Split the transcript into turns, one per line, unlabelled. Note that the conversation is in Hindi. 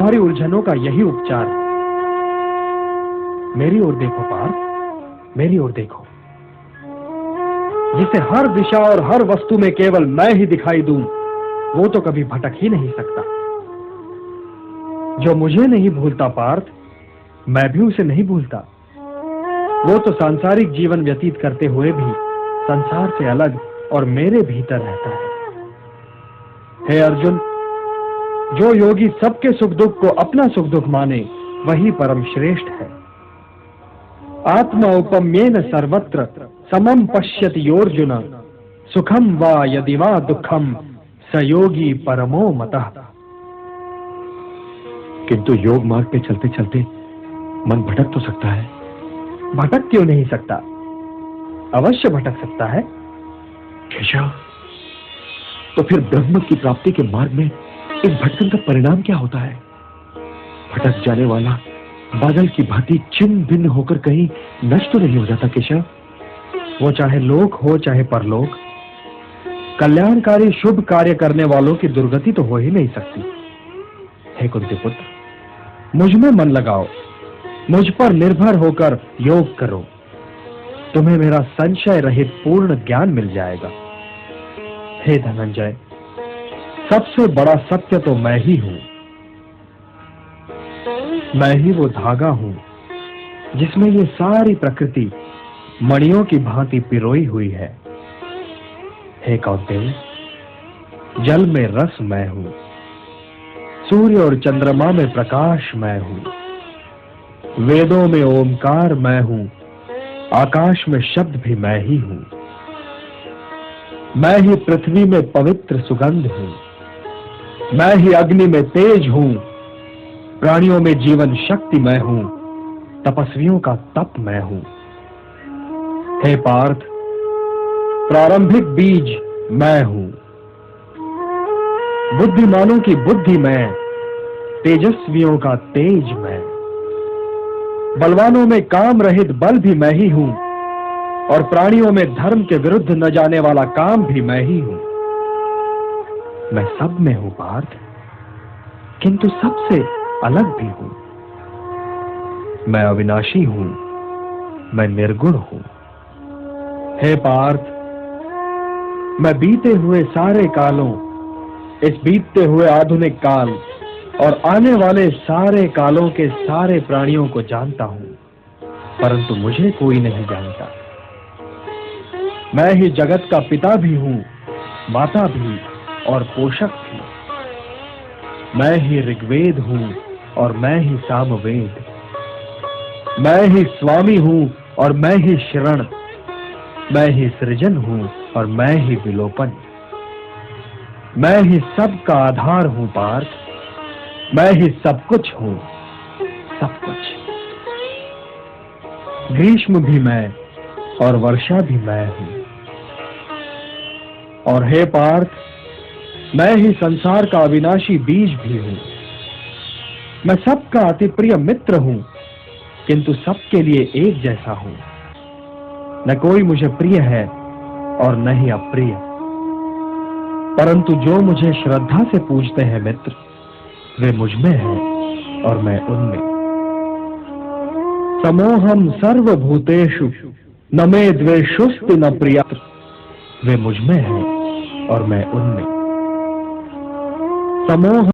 तुम्हारी उलझनों का यही उपचार है। मेरी ओर देखो पार्थ, मेरी ओर देखो। जिसे हर दिशा और हर वस्तु में केवल मैं ही दिखाई दूं, वो तो कभी भटक ही नहीं सकता। जो मुझे नहीं भूलता पार्थ, मैं भी उसे नहीं भूलता। वो तो सांसारिक जीवन व्यतीत करते हुए भी संसार से अलग और मेरे भीतर रहता है। हे अर्जुन, जो योगी सबके सुख दुख को अपना सुख दुख माने, वही परम श्रेष्ठ है। आत्मा उपम्येन सर्वत्र समम पश्यति योर्जुन, सुखम वा यदि वा दुखम स योगी परमो मतः।
किंतु योग मार्ग पे चलते चलते मन भटक तो सकता है।
भटक क्यों नहीं सकता? अवश्य भटक सकता है।
केशव, तो फिर ब्रह्म की प्राप्ति के मार्ग में इस भटकन का परिणाम क्या होता है? भटक जाने वाला बादल की भांति छिन्न भिन्न होकर कहीं नष्ट तो नहीं हो जाता केशव?
वो चाहे लोक हो चाहे परलोक, कल्याणकारी शुभ कार्य करने वालों की दुर्गति तो हो ही नहीं सकती। हे कुंती पुत्र, मुझ में मन लगाओ, मुझ पर निर्भर होकर योग करो। तुम्हें मेरा संशय रहित पूर्ण ज्ञान मिल जाएगा। हे धनंजय, सबसे बड़ा सत्य तो मैं ही हूं। मैं ही वो धागा हूं जिसमें ये सारी प्रकृति मणियों की भांति पिरोई हुई है। हे कौंतेय, जल में रस मैं हूं, सूर्य और चंद्रमा में प्रकाश मैं हूं, वेदों में ओमकार मैं हूं, आकाश में शब्द भी मैं ही हूं। मैं ही पृथ्वी में पवित्र सुगंध हूं, मैं ही अग्नि में तेज हूं, प्राणियों में जीवन शक्ति मैं हूं, तपस्वियों का तप मैं हूं। हे पार्थ, प्रारंभिक बीज मैं हूं, बुद्धिमानों की बुद्धि मैं, तेजस्वियों का तेज मैं, बलवानों में काम रहित बल भी मैं ही हूं, और प्राणियों में धर्म के विरुद्ध न जाने वाला काम भी मैं ही हूं। मैं सब में हूं पार्थ, किंतु सबसे अलग भी हूं। मैं अविनाशी हूं, मैं निर्गुण हूं। हे पार्थ, मैं बीते हुए सारे कालों, इस बीतते हुए आधुनिक काल और आने वाले सारे कालों के सारे प्राणियों को जानता हूं, परंतु मुझे कोई नहीं जानता। मैं ही जगत का पिता भी हूं, माता भी और पोषक भी। मैं ही ऋग्वेद हूं और मैं ही सामवेद। मैं ही स्वामी हूं और मैं ही शरण। मैं ही सृजन हूं और मैं ही विलोपन। मैं ही सबका आधार हूं पार्थ, मैं ही सब कुछ हूं, सब कुछ। ग्रीष्म भी मैं और वर्षा भी मैं हूं। और हे पार्थ, मैं ही संसार का अविनाशी बीज भी हूं। मैं सबका अति प्रिय मित्र हूं, किंतु सबके लिए एक जैसा हूं। न कोई मुझे प्रिय है और न ही अप्रिय, परंतु जो मुझे श्रद्धा से पूजते हैं मित्र, वे मुझ में हैं और मैं उनमें। समोहम सर्वभूतेषु न मे द्वेषोऽस्ति न प्रियः। वे मुझ में हैं और मैं उनमें। समोह